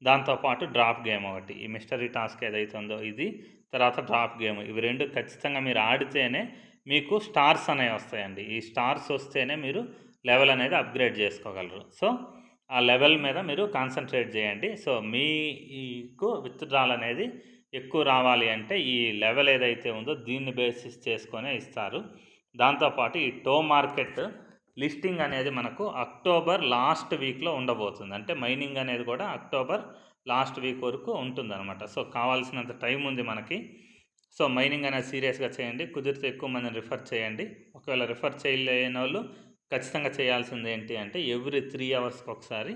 దాంతోపాటు డ్రాప్ గేమ్ ఒకటి. ఈ మిస్టరీ టాస్క్ ఏదైతే ఉందో ఇది, తర్వాత డ్రాప్ గేమ్, ఇవి 2 ఖచ్చితంగా మీరు ఆడితేనే మీకు స్టార్స్ అనేవి వస్తాయండి. ఈ స్టార్స్ వస్తేనే మీరు లెవెల్ అనేది అప్గ్రేడ్ చేసుకోగలరు. సో ఆ లెవెల్ మీద మీరు కాన్సన్ట్రేట్ చేయండి. సో మీకు విత్డ్రాల్ అనేది ఎక్కువ రావాలి అంటే ఈ లెవెల్ ఏదైతే ఉందో దీన్ని బేసిస్ చేసుకొనే ఇస్తారు. దాంతోపాటు ఈ టో మార్కెట్ లిస్టింగ్ అనేది మనకు అక్టోబర్ లాస్ట్ వీక్లో ఉండబోతుంది. అంటే మైనింగ్ అనేది కూడా అక్టోబర్ లాస్ట్ వీక్ వరకు ఉంటుందన్నమాట. సో కావాల్సినంత టైం ఉంది మనకి. సో మైనింగ్ అనేది సీరియస్గా చేయండి. కుదిరితే ఎక్కువ మందిని రిఫర్ చేయండి. ఒకవేళ రిఫర్ చేయలేని వాళ్ళు ఖచ్చితంగా చేయాల్సింది ఏంటి అంటే ఎవ్రీ 3 అవర్స్కి ఒకసారి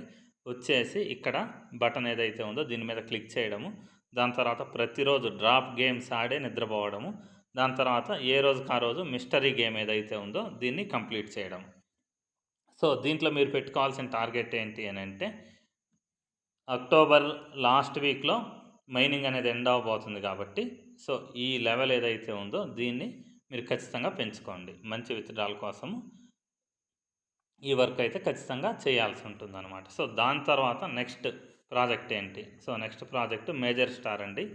వచ్చేసి ఇక్కడ బటన్ ఏదైతే ఉందో దీని మీద క్లిక్ చేయడము, దాని తర్వాత ప్రతిరోజు డ్రాప్ గేమ్స్ ఆడే నిద్రపోవడము, దాని తర్వాత ఏ రోజుకి ఆ రోజు మిస్టరీ గేమ్ ఏదైతే ఉందో దీన్ని కంప్లీట్ చేయడం. సో దీంట్లో మీరు పెట్టుకోవాల్సిన టార్గెట్ ఏంటి అని అంటే అక్టోబర్ లాస్ట్ వీక్లో మైనింగ్ అనేది ఎండ్ అవబోతుంది కాబట్టి సో ఈ లెవెల్ ఏదైతే ఉందో దీన్ని మీరు ఖచ్చితంగా పెంచుకోండి. మంచి విత్డ్రాల్ కోసము ఈ వర్క్ అయితే ఖచ్చితంగా చేయాల్సి ఉంటుంది అనమాట. సో దాని తర్వాత నెక్స్ట్ ప్రాజెక్ట్ ఏంటి? So next project major star అండి.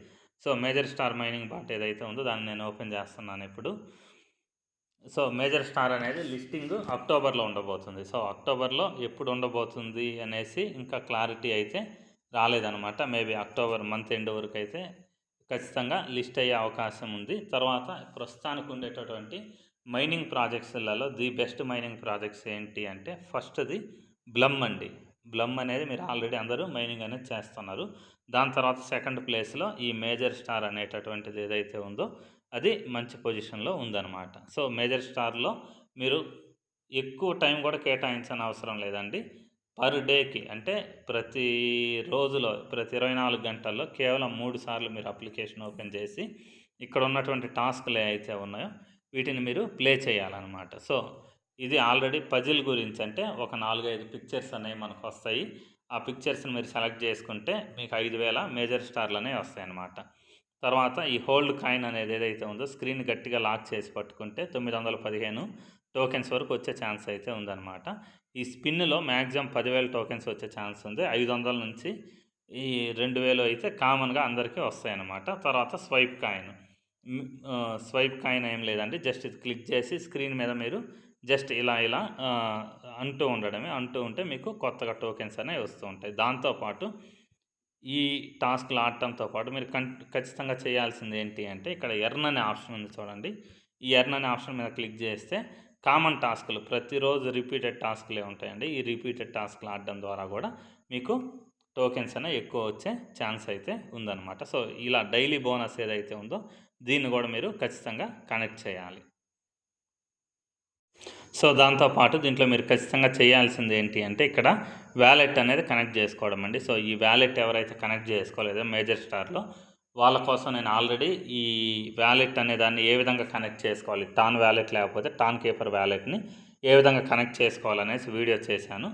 So major star mining bot ఏదైతే ఉందో దాన్ని నేను ఓపెన్ చేస్తున్నాను ఇప్పుడు. సో మేజర్ స్టార్ అనేది లిస్టింగ్ అక్టోబర్లో ఉండబోతుంది. సో అక్టోబర్లో ఎప్పుడు ఉండబోతుంది అనేసి ఇంకా క్లారిటీ అయితే రాలేదన్నమాట. మేబీ అక్టోబర్ మంత్ ఎండ్ వరకు అయితే ఖచ్చితంగా లిస్ట్ అయ్యే అవకాశం ఉంది. తర్వాత ప్రస్తుతానికి ఉండేటటువంటి మైనింగ్ ప్రాజెక్ట్స్లలో ది బెస్ట్ మైనింగ్ ప్రాజెక్ట్స్ ఏంటి అంటే ఫస్ట్ది బ్లమ్ అండి. బ్లమ్ అనేది మీరు ఆల్రెడీ అందరూ మైనింగ్ అనేది చేస్తున్నారు. దాని తర్వాత సెకండ్ ప్లేస్లో ఈ మేజర్ స్టార్ అనేటటువంటిది ఏదైతే ఉందో అది మంచి పొజిషన్లో ఉందన్నమాట. సో మేజర్ స్టార్లో మీరు ఎక్కువ టైం కూడా కేటాయించని అవసరం లేదండి. పర్ డేకి అంటే ప్రతి రోజులో ప్రతి 24 గంటల్లో కేవలం 3 సార్లు మీరు అప్లికేషన్ ఓపెన్ చేసి ఇక్కడ ఉన్నటువంటి టాస్క్లు ఏవైతే ఉన్నాయో వీటిని మీరు ప్లే చేయాలన్నమాట. సో ఇది ఆల్రెడీ పజిల్ గురించి, అంటే ఒక 4-5 పిక్చర్స్ అనేవి మనకు వస్తాయి. ఆ పిక్చర్స్ని మీరు సెలెక్ట్ చేసుకుంటే మీకు 5,000 మేజర్ స్టార్లు అనేవి వస్తాయి అన్నమాట. తర్వాత ఈ హోల్డ్ కాయిన్ అనేది ఏదైతే ఉందో స్క్రీన్ గట్టిగా లాక్ చేసి పట్టుకుంటే 915 టోకెన్స్ వరకు వచ్చే ఛాన్స్ అయితే ఉందన్నమాట. ఈ స్పిన్లో మ్యాక్సిమం 10,000 టోకెన్స్ వచ్చే ఛాన్స్ ఉంది. 500 నుంచి ఈ 2,000 అయితే కామన్గా అందరికీ వస్తాయన్నమాట. తర్వాత స్వైప్ కాయిన్ ఏం లేదండి, జస్ట్ ఇది క్లిక్ చేసి స్క్రీన్ మీద మీరు జస్ట్ ఇలా అంటూ ఉండడమే. అంటూ ఉంటే మీకు కొత్తగా టోకెన్స్ అనేవి వస్తూ ఉంటాయి. దాంతోపాటు ఈ టాస్క్లు ఆడటంతో పాటు మీరు ఖచ్చితంగా చేయాల్సింది ఏంటి అంటే ఇక్కడ ఎర్న్ అనే ఆప్షన్ ఉంది చూడండి. ఈ ఎర్న్ అనే ఆప్షన్ మీద క్లిక్ చేస్తే కామన్ టాస్క్లు ప్రతిరోజు రిపీటెడ్ టాస్క్లే ఉంటాయండి. ఈ రిపీటెడ్ టాస్క్లు ఆడడం ద్వారా కూడా మీకు టోకెన్స్ అనేవి ఎక్కువ వచ్చే ఛాన్స్ అయితే ఉందన్నమాట. సో ఇలా డైలీ బోనస్ ఏదైతే ఉందో దీన్ని కూడా మీరు ఖచ్చితంగా కనెక్ట్ చేయాలి. సో దాంతోపాటు దీంట్లో మీరు ఖచ్చితంగా చేయాల్సింది ఏంటి అంటే ఇక్కడ వ్యాలెట్ అనేది కనెక్ట్ చేసుకోవడం అండి. సో ఈ వ్యాలెట్ ఎవరైతే కనెక్ట్ చేసుకోలేదో మేజర్ స్టార్లో వాళ్ళ కోసం నేను ఆల్రెడీ ఈ వ్యాలెట్ అనే దాన్ని ఏ విధంగా కనెక్ట్ చేసుకోవాలి, టాన్ వ్యాలెట్ లేకపోతే టాన్ కేపర్ వ్యాలెట్ని ఏ విధంగా కనెక్ట్ చేసుకోవాలనేసి వీడియో చేశాను.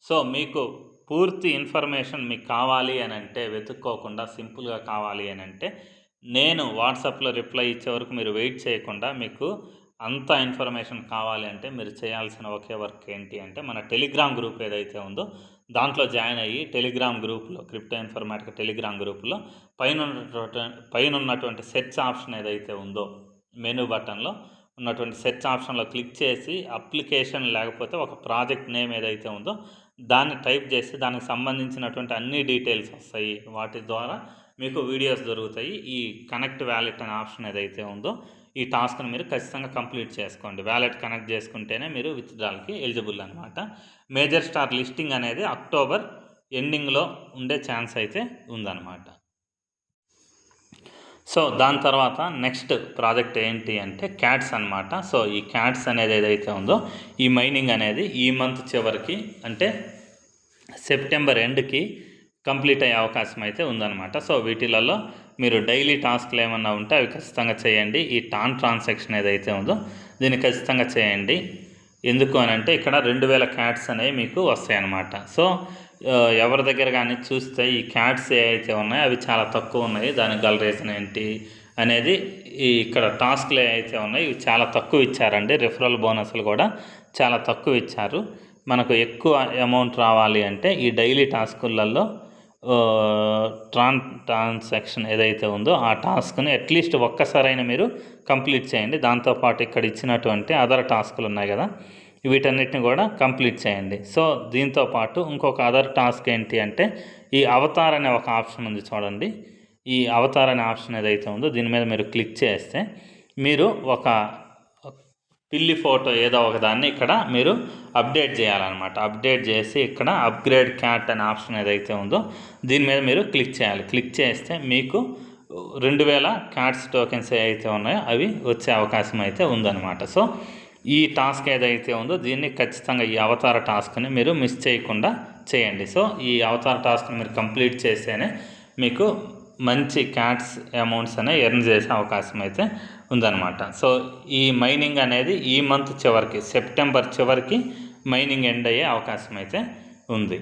సో మీకు పూర్తి ఇన్ఫర్మేషన్ మీకు కావాలి అని అంటే వెతుక్కోకుండా సింపుల్గా కావాలి అని అంటే నేను వాట్సాప్లో రిప్లై ఇచ్చే వరకు మీరు వెయిట్ చేయకుండా మీకు అంత ఇన్ఫర్మేషన్ కావాలి అంటే మీరు చేయాల్సిన ఒకే వర్క్ ఏంటి అంటే మన టెలిగ్రామ్ గ్రూప్ ఏదైతే ఉందో దాంట్లో జాయిన్ అయ్యి టెలిగ్రామ్ గ్రూప్లో క్రిప్టో ఇన్ఫర్మేటిక్ టెలిగ్రామ్ గ్రూప్లో పైన ఉన్నటువంటి సెర్చ్ ఆప్షన్ ఏదైతే ఉందో మెనూ బటన్లో ఉన్నటువంటి సెర్చ్ ఆప్షన్లో క్లిక్ చేసి అప్లికేషన్ లేకపోతే ఒక ప్రాజెక్ట్ నేమ్ ఏదైతే ఉందో దాన్ని టైప్ చేసి దానికి సంబంధించినటువంటి అన్ని డీటెయిల్స్ వస్తాయి. వాటి ద్వారా మీకు వీడియోస్ దొరుకుతాయి. ఈ కనెక్ట్ వ్యాలెట్ అనే ఆప్షన్ ఏదైతే ఉందో ఈ టాస్క్ని మీరు ఖచ్చితంగా కంప్లీట్ చేసుకోండి. వ్యాలెట్ కనెక్ట్ చేసుకుంటేనే మీరు విత్డ్రాల్కి ఎలిజిబుల్ అనమాట. మేజర్ స్టార్ లిస్టింగ్ అనేది అక్టోబర్ ఎండింగ్లో ఉండే ఛాన్స్ అయితే ఉందన్నమాట. సో దాని తర్వాత నెక్స్ట్ ప్రాజెక్ట్ ఏంటి అంటే క్యాట్స్ అనమాట. సో ఈ క్యాట్స్ అనేది ఏదైతే ఉందో ఈ మైనింగ్ అనేది ఈ మంత్ చివరికి అంటే సెప్టెంబర్ ఎండ్కి కంప్లీట్ అయ్యే అవకాశం అయితే ఉందన్నమాట. సో వీటిలలో మీరు డైలీ టాస్క్లు ఏమన్నా ఉంటే అవి ఖచ్చితంగా చేయండి. ఈ టాన్ ట్రాన్సాక్షన్ ఏదైతే ఉందో దీన్ని ఖచ్చితంగా చేయండి. ఎందుకు అని అంటే ఇక్కడ 2,000 క్యాట్స్ అనేవి మీకు వస్తాయన్నమాట. సో ఎవరి దగ్గర కానీ చూస్తే ఈ క్యాట్స్ ఏవైతే ఉన్నాయో అవి చాలా తక్కువ ఉన్నాయి. దానికి గల రీజన్ ఏంటి అనేది ఇక్కడ టాస్క్లు ఏవైతే ఉన్నాయో ఇవి చాలా తక్కువ ఇచ్చారండి. రిఫరల్ బోనస్లు కూడా చాలా తక్కువ ఇచ్చారు. మనకు ఎక్కువ అమౌంట్ రావాలి అంటే ఈ డైలీ టాస్కులలో ట్రాన్సాక్షన్ ఏదైతే ఉందో ఆ టాస్క్ని అట్లీస్ట్ ఒక్కసారైనా మీరు కంప్లీట్ చేయండి. దాంతోపాటు ఇక్కడ ఇచ్చినటువంటి అదర్ టాస్కులు ఉన్నాయి కదా వీటన్నిటిని కూడా కంప్లీట్ చేయండి. సో దీంతోపాటు ఇంకొక అదర్ టాస్క్ ఏంటి అంటే ఈ అవతార్ అనే ఒక ఆప్షన్ ఉంది చూడండి. ఈ అవతార్ అనే ఆప్షన్ ఏదైతే ఉందో దీని మీద మీరు క్లిక్ చేస్తే మీరు ఒక పిల్లి ఫోటో ఏదో ఒక దాన్ని ఇక్కడ మీరు అప్డేట్ చేయాలన్నమాట. అప్డేట్ చేసి ఇక్కడ అప్గ్రేడ్ క్యాట్ అనే ఆప్షన్ ఏదైతే ఉందో దీని మీద మీరు క్లిక్ చేయాలి. క్లిక్ చేస్తే మీకు 2,000 క్యాట్స్ టోకెన్స్ ఏవైతే ఉన్నాయో అవి వచ్చే అవకాశం అయితే ఉందన్నమాట. సో ఈ టాస్క్ ఏదైతే ఉందో దీన్ని ఖచ్చితంగా ఈ అవతార టాస్క్ని మీరు మిస్ చేయకుండా చేయండి. సో ఈ అవతార టాస్క్ని మీరు కంప్లీట్ చేస్తేనే మీకు మంచి క్యాట్స్ అమౌంట్స్ అనేవి ఎర్న్ చేసే అవకాశం అయితే ఉందన్నమాట. సో ఈ మైనింగ్ అనేది ఈ మంత్ చివరికి సెప్టెంబర్ చివరికి మైనింగ్ ఎండ్ అయ్యే అవకాశం అయితే ఉంది.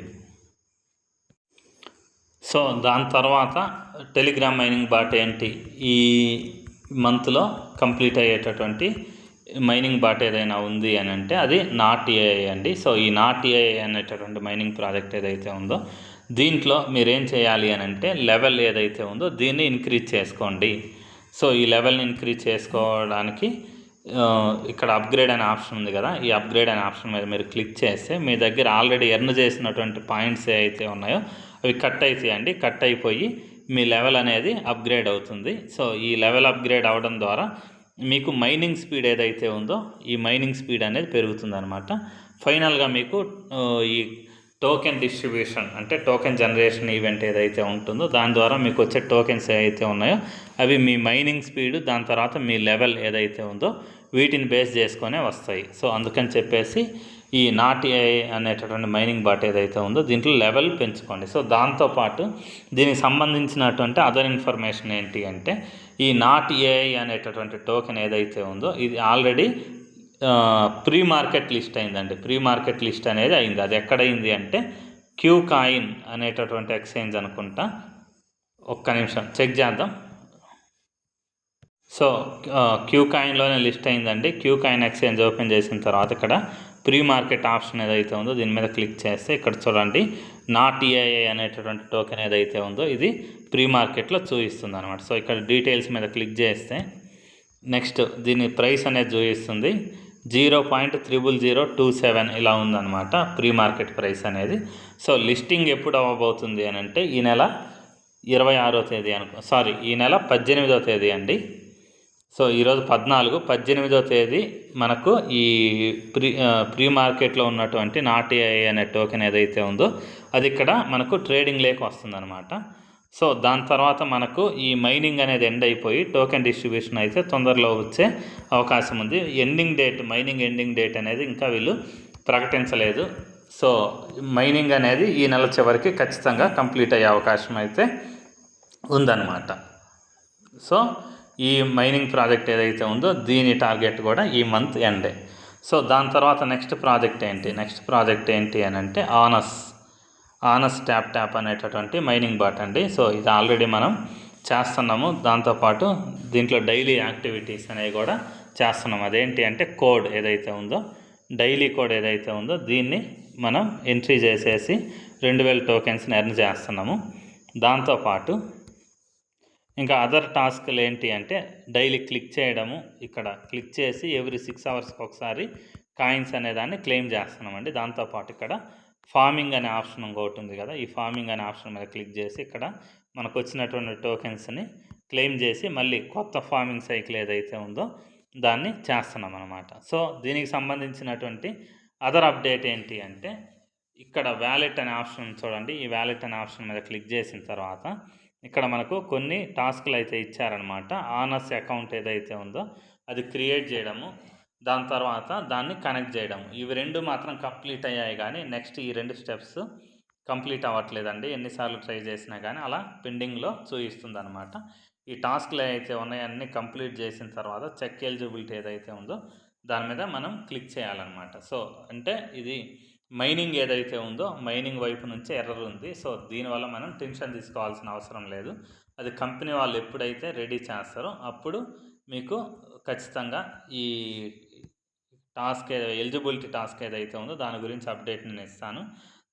సో దాని తర్వాత టెలిగ్రామ్ మైనింగ్ బాట్ ఏంటి ఈ మంత్లో కంప్లీట్ అయ్యేటటువంటి మైనింగ్ బాట్ ఏదైనా ఉంది అని అంటే అది నాట్ ఏఐ అండి. సో ఈ నాట్ ఏఐ అనేటటువంటి మైనింగ్ ప్రాజెక్ట్ ఏదైతే ఉందో దీంట్లో మీరేం చేయాలి అని అంటే లెవెల్ ఏదైతే ఉందో దీన్ని ఇంక్రీజ్ చేసుకోండి. సో ఈ లెవెల్ని ఇంక్రీజ్ చేసుకోవడానికి ఇక్కడ అప్గ్రేడ్ అనే ఆప్షన్ ఉంది కదా, ఈ అప్గ్రేడ్ అనే ఆప్షన్ మీద మీరు క్లిక్ చేస్తే మీ దగ్గర ఆల్రెడీ ఎర్న్ చేసినటువంటి పాయింట్స్ ఏవైతే ఉన్నాయో అవి కట్ అవుతాయండి. కట్ అయిపోయి మీ లెవెల్ అనేది అప్గ్రేడ్ అవుతుంది. సో ఈ లెవెల్ అప్గ్రేడ్ అవ్వడం ద్వారా మీకు మైనింగ్ స్పీడ్ ఏదైతే ఉందో ఈ మైనింగ్ స్పీడ్ అనేది పెరుగుతుంది అనమాట. ఫైనల్గా మీకు ఈ టోకెన్ డిస్ట్రిబ్యూషన్ అంటే టోకెన్ జనరేషన్ ఈవెంట్ ఏదైతే ఉంటుందో దాని ద్వారా మీకు వచ్చే టోకెన్స్ ఏవైతే ఉన్నాయో అవి మీ మైనింగ్ స్పీడ్, దాని తర్వాత మీ లెవెల్ ఏదైతే ఉందో వీటిని బేస్ చేసుకొనే వస్తాయి. సో అందుకని చెప్పేసి ఈ నాట్ ఏఐ అనేటటువంటి మైనింగ్ బాట్ ఏదైతే ఉందో దీంట్లో లెవెల్ పెంచుకోండి. సో దాంతోపాటు దీనికి సంబంధించినటువంటి అదర్ ఇన్ఫర్మేషన్ ఏంటి అంటే ఈ నాట్ ఏఐ అనేటటువంటి టోకెన్ ఏదైతే ఉందో ఇది ఆల్రెడీ ప్రీ మార్కెట్ లిస్ట్ అయిందండి. ప్రీ మార్కెట్ లిస్ట్ అనేది అయింది. అది ఎక్కడైంది అంటే క్యూ కాయిన్ అనేటటువంటి ఎక్స్చేంజ్ అనుకుంటా. ఒక్క నిమిషం చెక్ చేద్దాం. సో క్యూ కాయిన్లోనే లిస్ట్ అయిందండి. క్యూ కాయిన్ ఎక్స్చేంజ్ ఓపెన్ చేసిన తర్వాత ఇక్కడ ప్రీ మార్కెట్ ఆప్షన్ ఏదైతే ఉందో దీని మీద క్లిక్ చేస్తే ఇక్కడ చూడండి నాట్ ఏఐ అనేటటువంటి టోకెన్ ఏదైతే ఉందో ఇది ప్రీ మార్కెట్లో చూపిస్తుంది అనమాట. సో ఇక్కడ డీటెయిల్స్ మీద క్లిక్ చేస్తే నెక్స్ట్ దీని ప్రైస్ అనేది చూపిస్తుంది 0.00027 ఇలా ఉందన్నమాట ప్రీ మార్కెట్ ప్రైస్ అనేది. సో లిస్టింగ్ ఎప్పుడు అవ్వబోతుంది అని అంటే ఈ నెల 26వ తేదీ ఈ నెల 18వ తేదీ అండి. సో ఈరోజు 18వ తేదీ మనకు ఈ ప్రీ మార్కెట్లో ఉన్నటువంటి నాట్ ఏఐ అనే టోకెన్ ఏదైతే ఉందో అది ఇక్కడ మనకు ట్రేడింగ్ లేక వస్తుందన్నమాట. సో దాని తర్వాత మనకు ఈ మైనింగ్ అనేది ఎండ్ అయిపోయి టోకెన్ డిస్ట్రిబ్యూషన్ అయితే తొందరలో వచ్చే అవకాశం ఉంది. మైనింగ్ ఎండింగ్ డేట్ అనేది ఇంకా వీళ్ళు ప్రకటించలేదు. సో మైనింగ్ అనేది ఈ నెల చివరికి ఖచ్చితంగా కంప్లీట్ అయ్యే అవకాశం అయితే ఉందన్నమాట. సో ఈ మైనింగ్ ప్రాజెక్ట్ ఏదైతే ఉందో దీని టార్గెట్ కూడా ఈ మంత్ ఎండే. సో దాని తర్వాత నెక్స్ట్ ప్రాజెక్ట్ ఏంటి అని అంటే ఆనస్ ట్యాప్ అనేటటువంటి మైనింగ్ బాట్ అండి. సో ఇది ఆల్రెడీ మనం చేస్తున్నాము. దాంతోపాటు దీంట్లో డైలీ యాక్టివిటీస్ అనేవి కూడా చేస్తున్నాం. అదేంటి అంటే డైలీ కోడ్ ఏదైతే ఉందో దీన్ని మనం ఎంట్రీ చేసేసి 2000 టోకెన్స్ని ఎర్న్ చేస్తున్నాము. దాంతోపాటు ఇంకా అదర్ టాస్క్లు ఏంటి అంటే డైలీ క్లిక్ చేయడము. ఇక్కడ క్లిక్ చేసి ఎవ్రీ 6 అవర్స్కి ఒకసారి కాయిన్స్ అనేదాన్ని క్లెయిమ్ చేస్తున్నామండి. దాంతోపాటు ఇక్కడ ఫార్మింగ్ అనే ఆప్షన్ ఇంకోటి ఉంది కదా, ఈ ఫార్మింగ్ అనే ఆప్షన్ మీద క్లిక్ చేసి ఇక్కడ మనకు వచ్చినటువంటి టోకెన్స్ని క్లెయిమ్ చేసి మళ్ళీ కొత్త ఫార్మింగ్ సైకిల్ ఏదైతే ఉందో దాన్ని చేస్తున్నాం అనమాట. సో దీనికి సంబంధించినటువంటి అదర్ అప్డేట్ ఏంటి అంటే ఇక్కడ వ్యాలెట్ అనే ఆప్షన్ చూడండి. ఈ వ్యాలెట్ అనే ఆప్షన్ మీద క్లిక్ చేసిన తర్వాత ఇక్కడ మనకు కొన్ని టాస్క్లు అయితే ఇచ్చారనమాట. ఆనస్ అకౌంట్ ఏదైతే ఉందో అది క్రియేట్ చేయడము, దాని తర్వాత దాన్ని కనెక్ట్ చేయడం. ఇవి 2 మాత్రం కంప్లీట్ అయ్యాయి, కానీ నెక్స్ట్ ఈ 2 స్టెప్స్ కంప్లీట్ అవ్వట్లేదండి. ఎన్నిసార్లు ట్రై చేసినా కానీ అలా పెండింగ్లో చూపిస్తుంది అనమాట. ఈ టాస్క్లు ఏవైతే ఉన్నాయో అన్నీ కంప్లీట్ చేసిన తర్వాత చెక్ ఎలిజిబిలిటీ ఏదైతే ఉందో దాని మీద మనం క్లిక్ చేయాలన్నమాట. సో అంటే ఇది మైనింగ్ ఏదైతే ఉందో మైనింగ్ వైపు నుంచి ఎర్రర్ ఉంది. సో దీనివల్ల మనం టెన్షన్ తీసుకోవాల్సిన అవసరం లేదు. అది కంపెనీ వాళ్ళు ఎప్పుడైతే రెడీ చేస్తారో అప్పుడు మీకు ఖచ్చితంగా ఈ ఎలిజిబిలిటీ టాస్క్ ఏదైతే ఉందో దాని గురించి అప్డేట్ నేను ఇస్తాను.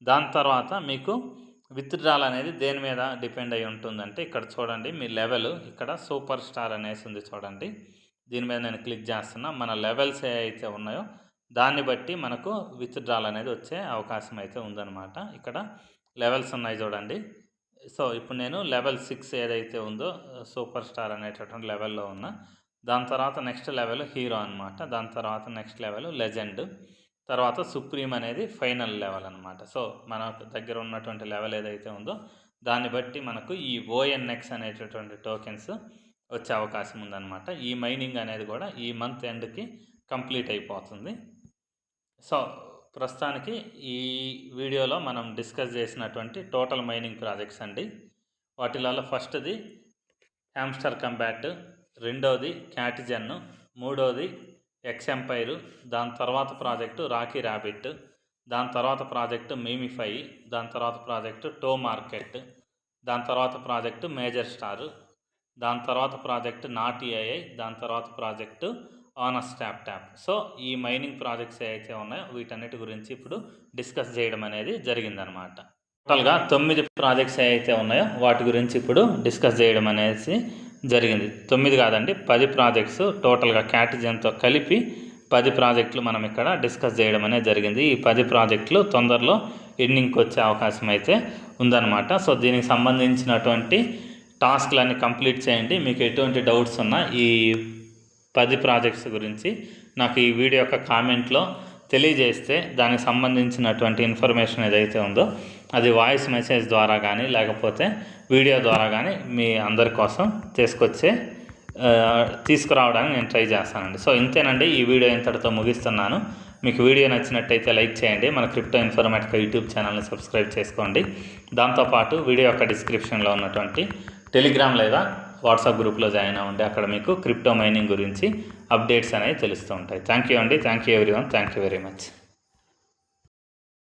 దాని తర్వాత మీకు విత్డ్రాల్ అనేది దేని మీద డిపెండ్ అయి ఉంటుందంటే ఇక్కడ చూడండి మీ లెవెల్, ఇక్కడ సూపర్ స్టార్ అనేసి ఉంది చూడండి. దీని మీద నేను క్లిక్ చేస్తున్నా. మన లెవెల్స్ ఏవైతే ఉన్నాయో దాన్ని బట్టి మనకు విత్డ్రాల్ అనేది వచ్చే అవకాశం అయితే ఉందన్నమాట. ఇక్కడ లెవెల్స్ ఉన్నాయి చూడండి. సో ఇప్పుడు నేను లెవెల్ 6 ఏదైతే ఉందో సూపర్ స్టార్ అనేటటువంటి లెవెల్లో ఉన్నా. దాని తర్వాత నెక్స్ట్ లెవెల్ హీరో అనమాట. దాని తర్వాత నెక్స్ట్ లెవెల్ లెజెండ్, తర్వాత సుప్రీం అనేది ఫైనల్ లెవెల్ అనమాట. సో మన దగ్గర ఉన్నటువంటి లెవెల్ ఏదైతే ఉందో దాన్ని బట్టి మనకు ఈ ONX అనేటటువంటి టోకెన్స్ వచ్చే అవకాశం ఉందన్నమాట. ఈ మైనింగ్ అనేది కూడా ఈ మంత్ ఎండ్కి కంప్లీట్ అయిపోతుంది. సో ప్రస్తుతానికి ఈ వీడియోలో మనం డిస్కస్ చేసినటువంటి టోటల్ మైనింగ్ ప్రాజెక్ట్స్ అండి. వాటిలలో ఫస్ట్ది హ్యామ్స్టర్ కంబాట్, రెండోది క్యాటిజన్, మూడోది ఎక్స్ ఎంపైర్, దాని తర్వాత ప్రాజెక్టు రాకీ ర్యాబిట్, దాని తర్వాత ప్రాజెక్టు మీమిఫై, దాని తర్వాత ప్రాజెక్టు టో మార్కెట్, దాని తర్వాత ప్రాజెక్టు మేజర్ స్టార్, దాని తర్వాత ప్రాజెక్టు నాట్ ఏఐ, దాని తర్వాత ప్రాజెక్టు ఆనస్ ట్యాప్. సో ఈ మైనింగ్ ప్రాజెక్ట్స్ ఏవైతే ఉన్నాయో వీటన్నిటి గురించి ఇప్పుడు డిస్కస్ చేయడం అనేది జరిగిందనమాట. టోటల్గా 9 ప్రాజెక్ట్స్ ఏవైతే ఉన్నాయో వాటి గురించి ఇప్పుడు డిస్కస్ చేయడం అనేసి జరిగింది. 9 కాదండి, 10 ప్రాజెక్ట్స్ టోటల్గా క్యాటిజన్తో కలిపి 10 ప్రాజెక్టులు మనం ఇక్కడ డిస్కస్ చేయడం అనేది జరిగింది. ఈ 10 ప్రాజెక్టులు తొందరలో ఎండింగ్కి వచ్చే అవకాశం అయితే ఉందన్నమాట. సో దీనికి సంబంధించినటువంటి టాస్క్లన్నీ కంప్లీట్ చేయండి. మీకు ఎటువంటి డౌట్స్ ఉన్నా ఈ 10 ప్రాజెక్ట్స్ గురించి నాకు ఈ వీడియో యొక్క కామెంట్లో తెలియజేస్తే దానికి సంబంధించినటువంటి ఇన్ఫర్మేషన్ ఏదైతే ఉందో అది వాయిస్ మెసేజ్ ద్వారా కానీ లేకపోతే వీడియో ద్వారా కానీ మీ అందరి కోసం తీసుకురావడానికి నేను ట్రై చేస్తానండి. సో ఇంతేనండి, ఈ వీడియో ఇంతటితో ముగిస్తున్నాను. మీకు వీడియో నచ్చినట్టయితే లైక్ చేయండి. మన క్రిప్టో ఇన్ఫర్మేటికా యూట్యూబ్ ఛానల్ని సబ్స్క్రైబ్ చేసుకోండి. దాంతోపాటు వీడియో యొక్క డిస్క్రిప్షన్లో ఉన్నటువంటి టెలిగ్రామ్ లేదా వాట్సాప్ గ్రూప్లో జాయిన్ అవ్వండి. అక్కడ మీకు క్రిప్టో మైనింగ్ గురించి అప్డేట్స్ అనేవి తెలుస్తూ ఉంటాయి. థ్యాంక్ యూ అండి. Thank you everyone. Thank you very much.